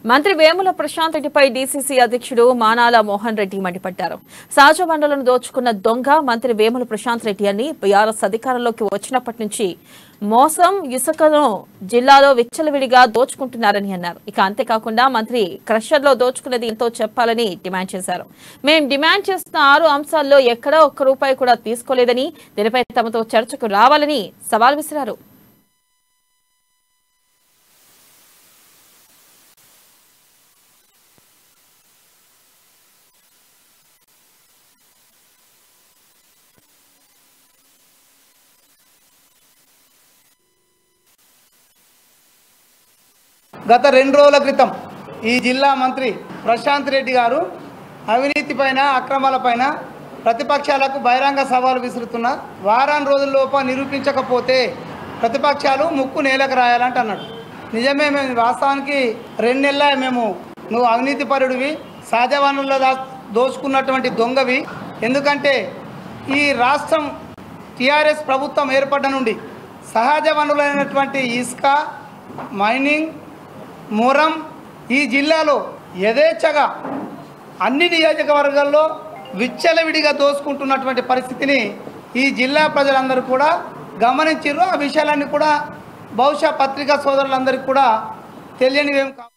మంత్రి వేముల ప్రశాంత్ రెడ్డిపై డీసీసీ అధ్యక్షుడు మానాల మోహన్ రెడ్డి మండిపడ్డారు. సహజ వనరులను దోచుకున్న దొంగ మంత్రి వేముల ప్రశాంత్ రెడ్డి అని బీఆర్ఎస్ అధికారంలోకి వచ్చినప్పటి నుంచి మోసం ఇసుకను జిల్లాలో విచ్చలవిడిగా దోచుకుంటున్నారని అన్నారు. ఇక అంతేకాకుండా మంత్రి క్రషర్లో దోచుకున్నది ఎంతో చెప్పాలని డిమాండ్ చేశారు. మేం డిమాండ్ చేస్తున్న 6 అంశాల్లో ఎక్కడా ఒక్క రూపాయి కూడా తీసుకోలేదని, దీనిపై తమతో చర్చకు రావాలని సవాల్ విసిరారు. గత 2 రోజుల క్రితం ఈ జిల్లా మంత్రి ప్రశాంత్ రెడ్డి గారు అవినీతి పైన అక్రమాల పైన ప్రతిపక్షాలకు బహిరంగ సవాలు విసురుతున్న వారం రోజుల్లోపు నిరూపించకపోతే ప్రతిపక్షాలు ముక్కు నేలకు రాయాలంట అన్నాడు. నిజమే, మేము వాస్తవానికి 2 నెలల మేము నువ్వు అవినీతి పరుడివి, సహజ వనరుల దోచుకున్నటువంటి దొంగవి. ఎందుకంటే ఈ రాష్ట్రం టీఆర్ఎస్ ప్రభుత్వం ఏర్పడ్డ నుండి సహజ వనరులైనటువంటి ఇసుక, మైనింగ్, మొరం ఈ జిల్లాలో యథేచ్ఛగా అన్ని నియోజకవర్గాల్లో విచ్చలవిడిగా దోసుకుంటున్నటువంటి పరిస్థితిని ఈ జిల్లా ప్రజలందరూ కూడా గమనించారు. ఆ విషయాలన్నీ కూడా బహుశా పత్రికా సోదరులందరికీ కూడా తెలియనివేం కావు.